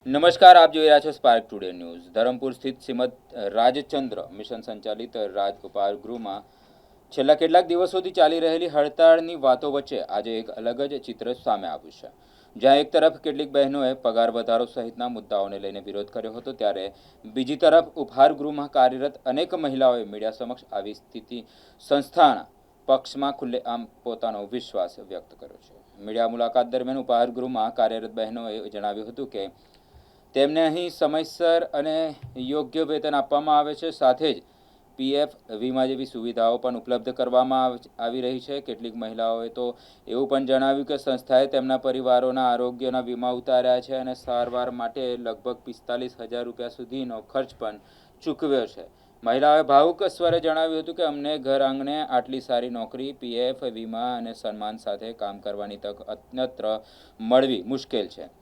નમસ્કાર, આપ જોઈ રહ્યા છો સ્પાર્ક ટુડે ન્યૂઝ। ધરમપુર સ્થિત શ્રીમદ રાજચંદ્ર મિશન સંચાલિત રાજ ઉપહાર ગૃહમાં છેલ્લા કેટલાક દિવસોથી ચાલી રહેલી હડતાળની વાતો વચ્ચે આજે એક અલગ જ ચિત્ર સામે આવ્યું છે। જ્યાં એક તરફ કેટલીક બહેનોએ પગાર વધારો સહિતના મુદ્દાઓને લઈને વિરોધ કર્યો હતો, ત્યારે બીજી તરફ ઉપહાર ગૃહમાં કાર્યરત અનેક મહિલાઓએ મીડિયા સમક્ષ આવી સ્થિતિ સંસ્થાના પક્ષમાં ખુલ્લેઆમ પોતાનો વિશ્વાસ વ્યક્ત કર્યો છે। મીડિયા મુલાકાત દરમિયાન ઉપહાર ગૃહમાં કાર્યરત બહેનોએ જણાવ્યું હતું કે તેમને અહીં સમયસર અને યોગ્ય વેતન આપવામાં આવે છે, સાથે જ પીએફ વીમા જેવી સુવિધાઓ પણ ઉપલબ્ધ કરવામાં આવી રહી છે। કેટલીક મહિલાઓએ તો એવું પણ જણાવ્યું કે સંસ્થાએ તેમના પરિવારોના આરોગ્યના વીમા ઉતાર્યા છે અને સારવાર માટે લગભગ 45,000 રૂપિયા સુધીનો ખર્ચ પણ ચૂકવ્યો છે। મહિલાઓએ ભાવુક સ્વરે જણાવ્યું હતું કે અમને ઘર આંગણે આટલી સારી નોકરી, પીએફ વીમા અને સન્માન સાથે કામ કરવાની તક અન્યત્ર મળવી મુશ્કેલ છે।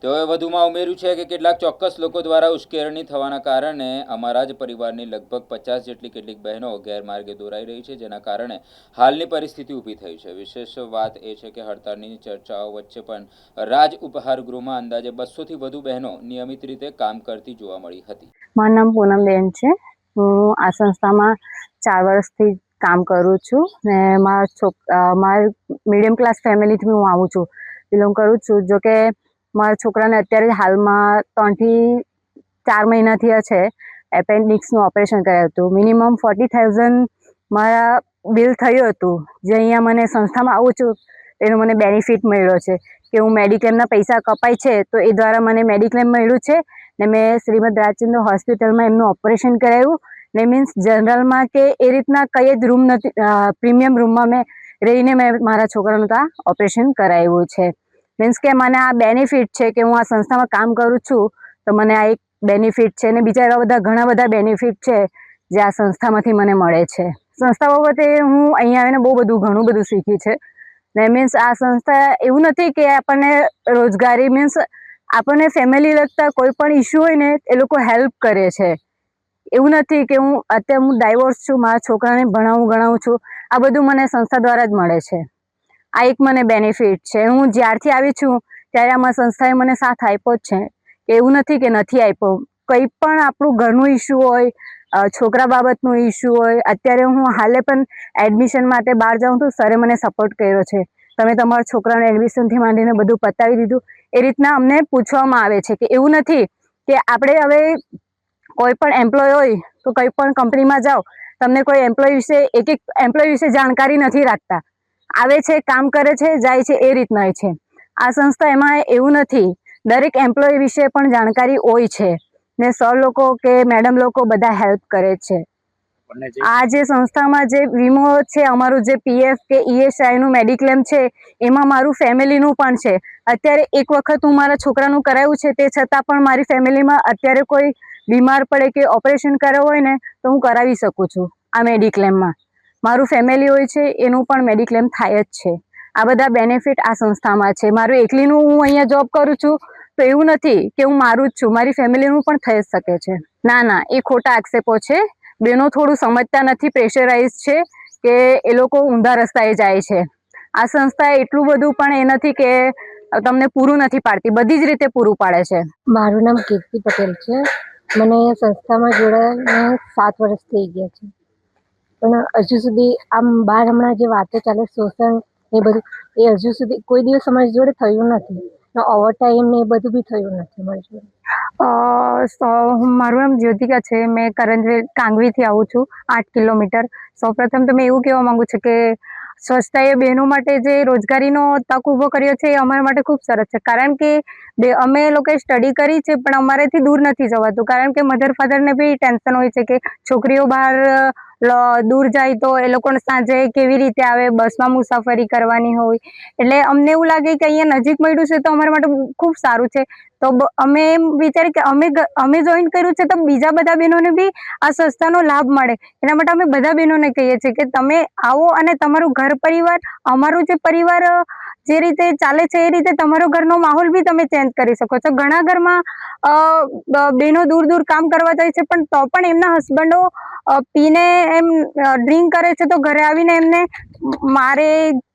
તેઓએ વધુમાં ઉમેર્યું છે કે કેટલાક ચોક્કસ લોકો દ્વારા ઉશ્કેરણી થવાના કારણે અમારા જ પરિવારની લગભગ 50 જેટલી કેટલીક બહેનો ગેરમાર્ગે દોરાઈ રહી છે, જેના કારણે હાલની પરિસ્થિતિ ઊભી થઈ છે। વિશેષ વાત એ છે કે હડતાળની ચર્ચાઓ વચ્ચે પણ રાજ ઉપહાર ગૃહમાં અંદાજે 200 થી વધુ બહેનો નિયમિત રીતે કામ કરતી જોવા મળી હતી। મારું નામ પૂનમબેન છે। હું આ સંસ્થામાં 4 વર્ષથી કામ કરું છું ને મારા મીડિયમ ક્લાસ ફેમિલીથી હું આવું છું, બિલોંગ કરું છું। જો કે મારા છોકરાને અત્યારે હાલમાં 3 થી 4 મહિના થયા છે, એપેન્ડિક્સનું ઓપરેશન કરાયું હતું। મિનિમમ 40,000 મારા બિલ થયું હતું। જે અહીંયા મને સંસ્થામાં આવું છું એનો મને બેનિફિટ મળ્યો છે કે હું મેડિક્લેમના પૈસા કપાય છે તો એ દ્વારા મને મેડિક્લેમ મળ્યું છે ને મેં શ્રીમદ રાજચંદ્ર હોસ્પિટલમાં એમનું ઓપરેશન કરાવ્યું ને મીન્સ જનરલમાં કે એ રીતના કંઈ જ રૂમ નથી, પ્રીમિયમ રૂમમાં મેં રહીને મેં મારા છોકરાનું ત્યાં ઓપરેશન કરાવ્યું છે। મીન્સ કે મને આ બેનિફિટ છે કે હું આ સંસ્થામાં કામ કરું છું તો મને આ એક બેનિફિટ છે ને બીજા એવા ઘણા બધા બેનિફિટ છે જે આ સંસ્થામાંથી મને મળે છે। સંસ્થા બાબતે હું અહીંયા આવીને ઘણું બધું શીખી છે ને મીન્સ આ સંસ્થા એવું નથી કે આપણને રોજગારી મીન્સ આપણને ફેમિલી લગતા કોઈ પણ ઇસ્યુ હોય ને એ લોકો હેલ્પ કરે છે। એવું નથી કે અત્યારે હું ડાયવોર્સ છું, મારા છોકરાને ગણાવું છું, આ બધું મને સંસ્થા દ્વારા જ મળે છે। આ એક મને બેનિફિટ છે। હું જ્યારથી આવી છું ત્યારે આમાં સંસ્થાએ મને સાથ આપ્યો જ છે, કે એવું નથી કે નથી આપ્યો। કંઈ પણ આપણું ઘરનું ઇસ્યુ હોય, છોકરા બાબતનું ઇસ્યુ હોય, અત્યારે હું હાલે પણ એડમિશન માટે બહાર જાઉં તો સરે મને સપોર્ટ કર્યો છે, તમે તમારા છોકરાને એડમિશનથી માંડીને બધું પતાવી દીધું। એ રીતના અમને પૂછવામાં આવે છે કે એવું નથી કે આપણે હવે કોઈ પણ એમ્પ્લોય હોય તો કંઈ પણ કંપનીમાં જાઓ, તમને કોઈ એમ્પ્લોય વિશે એક એમ્પ્લોય વિશે જાણકારી નથી રાખતા, આવે છે, કામ કરે છે, જાય છે, એ રીતના હોય છે। આ સંસ્થા એમાં એવું નથી, દરેક એમ્પ્લોય વિશે પણ જાણકારી હોય છે ને સર લોકો કે મેડમ લોકો બધા હેલ્પ કરે છે। આ જે સંસ્થામાં જે વીમો છે, અમારું જે પીએફ કે ઈએસઆઈનું મેડિક્લેમ છે, એમાં મારું ફેમિલીનું પણ છે। અત્યારે એક વખત હું મારા છોકરાનું કરાવ્યું છે, તે છતાં પણ મારી ફેમિલીમાં અત્યારે કોઈ બીમાર પડે કે ઓપરેશન કરાવવું હોય ને તો હું કરાવી શકું છું। આ મેડિક્લેમમાં મારું ફેમિલી હોય છે એનું પણ મેડિક્લેમ થાય જ છે। આ બધા બેનિફિટ આ સંસ્થામાં છે। મારું એકલીનું હું અહીંયા જોબ કરું છું તો એવું નથી કે હું મારું જ છું, મારી ફેમિલીનું પણ થઈ શકે છે। ના, એ ખોટા આક્ષેપો છે। બહેનો થોડું સમજતા નથી, પ્રેશરાઇઝ છે કે એ લોકો ઊંધા રસ્તાએ જાય છે। આ સંસ્થા એટલું બધું પણ એ નથી કે તમને પૂરું નથી પાડતી, બધી જ રીતે પૂરું પાડે છે। મારું નામ કીર્તિ પટેલ છે। મને સંસ્થામાં જોડાઈને 7 વર્ષ થઈ ગયા છે, પણ હજુ સુધી આમ બહાર હમણાં જે વાતો ચાલે શોષણ એ બધું, એ હજુ સુધી કોઈ દિવસ અમારી જોડે થયું નથી ને ઓવર ટાઈમ ને એ બધું બી થયું નથી મારી જોડે। મારું નામ જ્યોતિકા છે। મેં કરંજવેલ કાંગવીથી આવું છું, 8 કિલોમીટર। સૌપ્રથમ તો મેં એવું કહેવા માંગુ છું કે સંસ્થાએ બહેનો માટે જે રોજગારીનો તક ઊભો કર્યો છે એ અમારા માટે ખૂબ સરસ છે, કારણ કે અમે લોકોએ સ્ટડી કરી છે પણ અમારેથી દૂર નથી જવાતું, કારણ કે મધર ફાધરને બી ટેન્શન હોય છે કે છોકરીઓ બહાર દૂર જાય તો એ લોકોને સાંજે કેવી રીતે આવે, બસમાં મુસાફરી કરવાની હોય, એટલે અમને એવું લાગે કે અહીંયા નજીક મળ્યું છે તો અમારા માટે ખૂબ સારું છે। તો અમે એમ વિચારી કે અમે જોઈન કર્યું છે તો બીજા બધા બહેનોને બી આ સંસ્થાનો લાભ મળે, એના માટે અમે બધા બહેનોને કહીએ છીએ કે તમે આવો અને તમારું ઘર પરિવાર, અમારું જે પરિવાર જે રીતે ચાલે છે એ રીતે તમારો ઘરનો માહોલ બી તમે ચેન્જ કરી શકો છો। ઘણા ઘરમાં બહેનો દૂર કામ કરવા જાય છે પણ તો પણ એમના હસબન્ડો પીને એમ ડ્રિંક કરે છે તો ઘરે આવીને એમને મારે,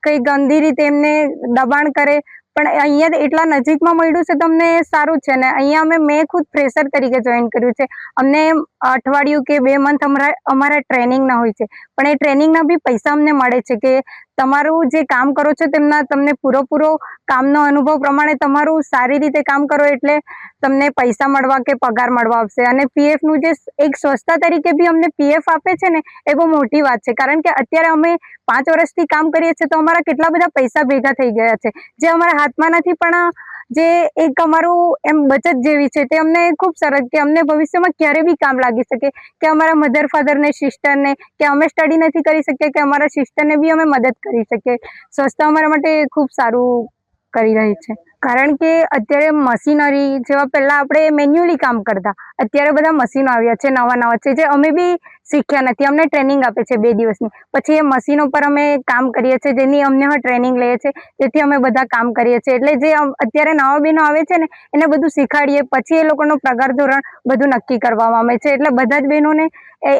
કંઈ ગંદી રીતે એમને દબાણ કરે, પણ અહીંયા એટલા નજીકમાં મળ્યું છે તો અમને સારું છે ને અહીંયા મેં ખુદ ફ્રેશર તરીકે જોઈન કર્યું છે. અમને અઠવાડિયું કે 2 મંથ અમારા ટ્રેનિંગના હોય છે, પણ એ ટ્રેનિંગના બી પૈસા અમને મળે છે કે તમારું જે કામ કરો છો તમને પૂરો કામનો અનુભવ પ્રમાણે તમારું સારી રીતે કામ કરો એટલે તમને પૈસા મળવા કે પગાર મળવા આવશે. અને પીએફનું જે એક સંસ્થા તરીકે બી અમને પીએફ આપે છે ને એ બહુ મોટી વાત છે, કારણ કે અત્યારે અમે 5 વર્ષથી કામ કરીએ છીએ તો અમારા કેટલા બધા પૈસા ભેગા થઈ ગયા છે જે અમારા હાથમાં નથી, પણ જે એક અમારું એમ બચત જેવી છે તે અમને ખૂબ સરસ કે અમને ભવિષ્યમાં ક્યારે બી કામ લાગી શકે કે અમારા મધર ફાધરને સિસ્ટરને કે અમે સ્ટડી નથી કરી શકીએ કે અમારા સિસ્ટરને બી અમે મદદ કરી શકીએ. સંસ્થા અમારા માટે ખૂબ સારું કરી રહી છે, કારણ કે અત્યારે મશીનરી જેવા પહેલા આપણે મેન્યુઅલી કામ કરતા, અત્યારે બધા મશીનો આવ્યા છે નવા છે જે અમે બી શીખ્યા નથી. અમને ટ્રેનિંગ આપે છે 2 દિવસની, પછી એ મશીનો પર અમે કામ કરીએ છીએ જેની અમને ટ્રેનિંગ લઈએ છીએ, તેથી અમે બધા કામ કરીએ છીએ. એટલે જે અત્યારે નવા બહેનો આવે છે ને એને બધું શીખવાડીએ, પછી એ લોકોનો પગાર ધોરણ બધું નક્કી કરવામાં આવે છે. એટલે બધા જ બહેનોને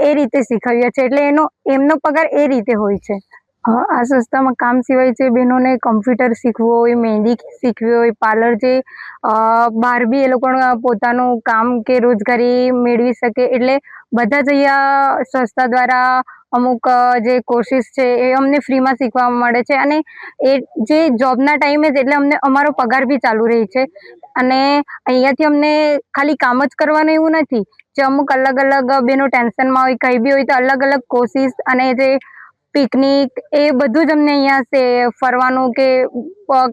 એ રીતે શીખવીએ છીએ, એટલે એમનો પગાર એ રીતે હોય છે. આ સંસ્થામાં કામ સિવાય જે બહેનોને કમ્પ્યુટર શીખવું હોય, મહેંદી શીખવી હોય, પાર્લર જે બહાર બી એ લોકોનું પોતાનું કામ કે રોજગારી મેળવી શકે, એટલે બધા જ અહીંયા સંસ્થા દ્વારા અમુક જે કોર્સિસ છે એ અમને ફ્રીમાં શીખવા મળે છે. અને એ જે જોબના ટાઈમે જ એટલે અમને અમારો પગાર બી ચાલુ રહે છે. અને અહીંયાથી અમને ખાલી કામ જ કરવાનું એવું નથી, જે અમુક અલગ બહેનો ટેન્શનમાં હોય, કંઈ બી હોય તો અલગ કોર્સિસ અને જે પિકનિક એ બધું જ અમને અહીંયા ફરવાનું કે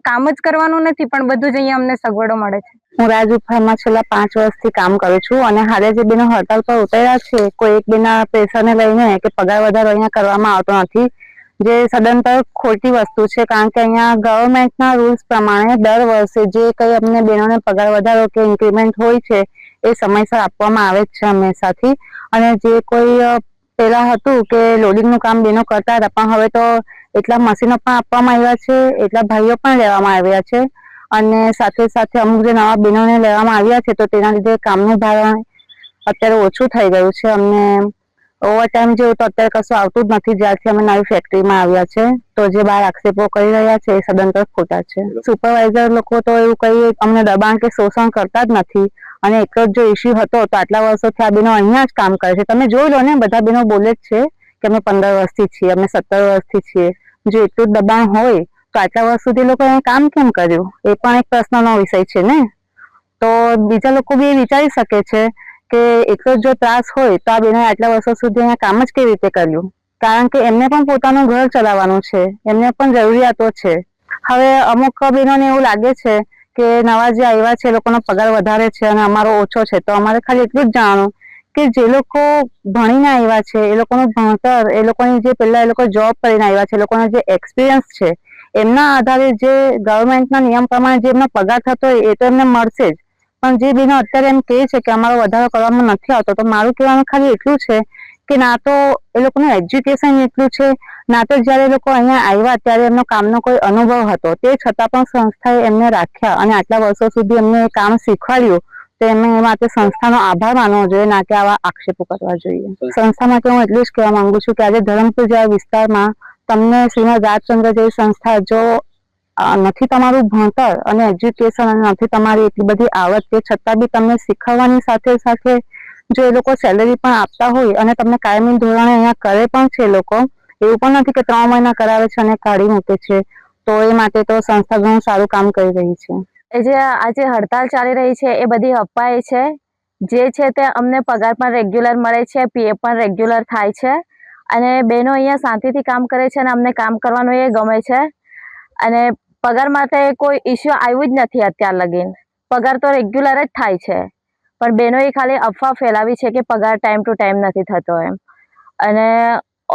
કામ જ કરવાનું નથી, પણ બધું જ અહીંયા અમને સગવડો મળે છે. હું રાજુ ફાર્મમાં છેલ્લા 5 વર્ષથી કામ કરું છું અને હાલે જે બેનો હડતાલ પર ઉતર્યા છે, કોઈ એક બેના પ્રેશરને લઈને કે પગાર વધારો અહીંયા કરવામાં આવતો નથી, જે સદંતર ખોટી વસ્તુ છે. કારણ કે અહીંયા ગવર્મેન્ટના રૂલ્સ પ્રમાણે દર વર્ષે જે કંઈ અમને બહેનોને પગાર વધારો કે ઇન્ક્રીમેન્ટ હોય છે એ સમયસર આપવામાં આવે જ છે હંમેશાથી. અને જે કોઈ પહેલા હતું કે લોડિંગનું કામ બહેનો કરતા હતા, પણ હવે તો એટલા મશીનો પણ આપવામાં આવ્યા છે, એટલા ભાઈઓ પણ લેવામાં આવ્યા છે. અને સાથે અમુક જે નવા બહેનોને લેવામાં આવ્યા છે તો તેના લીધે કામનું ભારણ અત્યારે ઓછું થઈ ગયું છે. અમને ઓવરટાઈમ જેવું તો અત્યારે કશું આવતું જ નથી જ્યારથી અમે નવી ફેક્ટરીમાં આવ્યા છે. તો જે બહાર આક્ષેપો કરી રહ્યા છે એ સદંતર ખોટા છે. સુપરવાઇઝર લોકો તો એવું કંઈ અમને દબાણ કે શોષણ કરતા જ નથી. અને એટલો જ જો ઇસ્યુ હતો તો આટલા વર્ષોથી આ બહેનો અહીંયા જ કામ કરે છે. તમે જોઈ લો ને, બધા બહેનો બોલે જ છે કે અમે 15 વર્ષથી છીએ, અમે 17 વર્ષથી છીએ. જો એટલું જ દબાણ હોય તો આટલા વર્ષ સુધી લોકો અહીંયા કામ કેમ કર્યું, એ પણ એક પ્રશ્નનો વિષય છે ને. તો બીજા લોકો બી એ વિચારી શકે છે કે એટલો જો ત્રાસ હોય તો આ બહેનોએ આટલા વર્ષો સુધી અહીંયા કામ જ કેવી રીતે કર્યું, કારણ કે એમને પણ પોતાનું ઘર ચલાવવાનું છે, એમને પણ જરૂરિયાતો છે. હવે અમુક બહેનોને એવું લાગે છે કે નવા જે આવ્યા છે એ લોકોનો પગાર વધારે છે અને અમારો ઓછો છે, તો અમારે ખાલી એટલું જ જાણવું કે જે લોકો ભણીને આવ્યા છે એ લોકોનું ભણતર, એ લોકોની જે પહેલા એ લોકો જોબ કરીને આવ્યા છે, એ લોકોનો જે એક્સપિરિયન્સ છે એમના આધારે જે ગવર્મેન્ટના નિયમ પ્રમાણે જે એમનો પગાર થતો હોય એ તો એમને મળશે જ. પણ જે બહેનો અત્યારે એમ કહે છે કે અમારો વધારો કરવામાં નથી આવતો, તો મારું કહેવાનું ખાલી એટલું છે કે ના તો એ લોકોનું એજ્યુકેશન એટલું છે, ના તો જ્યારે એ લોકો અહીંયા આવ્યા ત્યારે એમનો કામનો કોઈ અનુભવ હતો, તે છતાં પણ સંસ્થાએ એમને રાખ્યા અને આટલા વર્ષો સુધી એમને એ કામ શીખવાડ્યું. તો એમને એ માટે સંસ્થાનો આભાર માનવો જોઈએ, ના કે આવા આક્ષેપો કરવા જોઈએ. સંસ્થા માટે હું એટલું જ કહેવા માંગુ છું કે આજે ધરમપુર જેવા વિસ્તારમાં તમને શ્રીમદ રાજચંદ્ર જેવી સંસ્થા જો નથી તમારું ભણતર અને એજ્યુકેશન અને નથી તમારી એટલી બધી આવડત, તે છતાં બી તમને શીખવવાની સાથે જો એ લોકો સેલેરી પણ આપતા હોય અને તમને કાયમી ધોરણે અહીંયા કરે પણ છે, લોકો એવું પણ નથી કે 3 મહિના કરાવે છે અને કાઢી મૂકે છે. તો એ માટે તો સંસ્થા ઘણું સારું કામ કરી રહી છે. એ જે આજે હડતાલ ચાલી રહી છે એ બધી અફવા છે. જે છે તે અમને પગાર પણ રેગ્યુલર મળે છે, પીએફ પણ રેગ્યુલર થાય છે અને બહેનો અહીંયા શાંતિથી કામ કરે છે અને અમને કામ કરવાનું એ ગમે છે. અને પગાર માટે કોઈ ઇસ્યુ આવ્યું જ નથી અત્યાર લગીન. પગાર તો રેગ્યુલર જ થાય છે, પણ બહેનોએ ખાલી અફવા ફેલાવી છે કે પગાર ટાઈમ ટુ ટાઈમ નથી થતો એમ. અને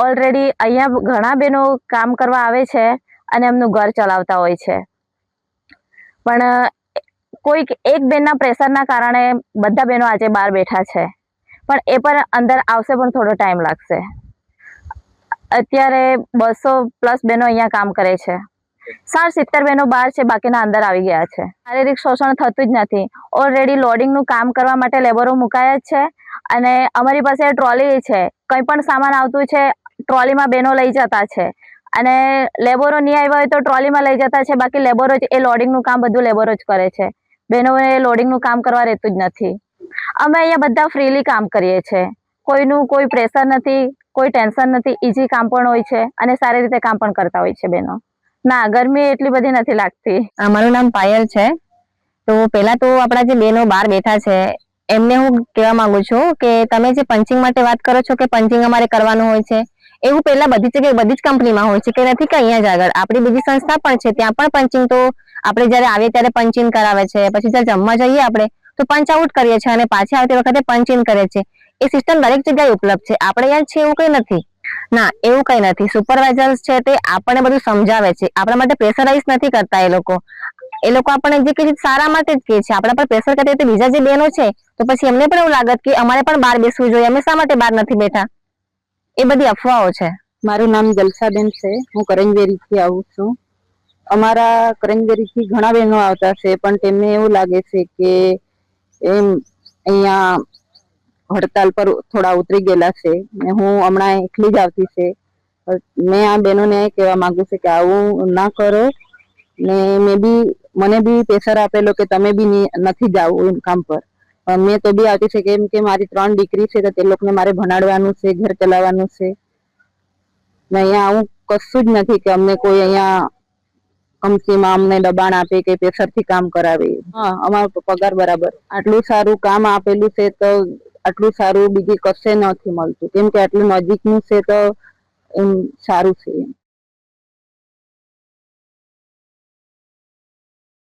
ઓલરેડી અહીંયા ઘણા બહેનો કામ કરવા આવે છે અને એમનું ઘર ચલાવતા હોય છે, પણ કોઈક એક બેનના પ્રેશરના કારણે બધા બહેનો આજે બહાર બેઠા છે, પણ એ પણ અંદર આવશે, પણ થોડો ટાઈમ લાગશે. અત્યારે 200+ બહેનો અહીંયા કામ કરે છે, 60-70 બહેનો બહાર છે, બાકીના અંદર આવી ગયા છે. શારીરિક શોષણ થતું જ નથી. ઓલરેડી લોડિંગનું કામ કરવા માટે લેબરો મુકાયા જ છે અને અમારી પાસે ટ્રોલી છે, કંઈ પણ સામાન આવતું છે ટ્રોલીમાં બહેનો લઈ જતા છે અને લેબરો નહીં આવ્યા હોય તો ટ્રોલીમાં લઈ જતા છે. બાકી લેબરો જ એ લોડિંગનું કામ બધું લેબરો જ કરે છે. બહેનોએ લોડિંગનું કામ કરવા રહેતું જ નથી. અમે અહીંયા બધા ફ્રીલી કામ કરીએ છીએ. કોઈનું કોઈ પ્રેશર નથી, કોઈ ટેન્શન નથી. ઇઝી કામ પણ હોય છે અને સારી રીતે કામ પણ કરતા હોય છે બહેનો. ના, ગરમી એટલી બધી નથી લાગતી. મારું નામ પાયલ છે. તો પહેલા તો આપણા જે બહેનો બહાર બેઠા છે એમને હું કહેવા માંગુ છું કે તમે જે પંચિંગ માટે વાત કરો છો કે પંચિંગ અમારે કરવાનું હોય છે, એવું પહેલા બધી જગ્યાએ બધી જ કંપનીમાં હોય છે કે નથી કે અહીંયા જ આગળ આપણી બીજી સંસ્થા પણ છે, ત્યાં પણ પંચિંગ તો આપણે જ્યારે આવીએ ત્યારે પંચિંગ કરાવે છે. પછી જ્યારે જમવા જઈએ આપણે તો પંચ આઉટ કરીએ છીએ અને પાછી આવતી વખતે પંચિંગ કરે છે. એ સિસ્ટમ દરેક જગ્યાએ ઉપલબ્ધ છે. આપણે અહીંયા છે એવું કંઈ નથી. ના, એવું કંઈ નથી. સુપરવાઇઝર્સ છે તે આપણને બધું સમજાવે છે. આપણા માટે પ્રેશરાઇઝ નથી કરતા એ લોકો આપણને જે કહે છે સારા માટે જ કહે છે. આપણા પર પ્રેશર કરતા હોય તો બીજા જે બહેનો છે તો પછી એમને પણ એવું લાગત કે અમારે પણ બહાર બેસવું જોઈએ, અમે શા માટે બહાર નથી બેઠા. એ બધી અફવાઓ છે. મારું નામ જલસાબેન છે. હું કરંજવેરીથી આવું છું. અમારા કરંજવેરીથી ઘણા બહેનો આવતા છે, પણ તેમને એવું લાગે છે કે એમ અહીંયા હડતાલ પર થોડા ઉતરી ગયેલા છે ને હું હમણાં એકલી જ આવતી છે. મેં આ બહેનોને કહેવા માંગુ છું કે આવું ના કરો ને મને બી પ્રેશર આપેલો કે તમે બી નથી જાવું કામ પર. મેં તો બી આવતી છે કેમ કે મારી 3 દીકરી છે તો તે લોકોને મારે ભણાડવાનું છે, ઘર ચલાવવાનું છે. ને અહીંયા આવું કશું જ નથી કે અમને કોઈ અહીંયા કંપનીમાં અમને દબાણ આપે કે પ્રેશરથી કામ કરાવે. હા, અમારો પગાર બરાબર. આટલું સારું કામ આપેલું છે તો આટલું સારું બીજી કશે નથી મળતું કેમ કે આટલું નજીકનું છે તો એમ સારું છે.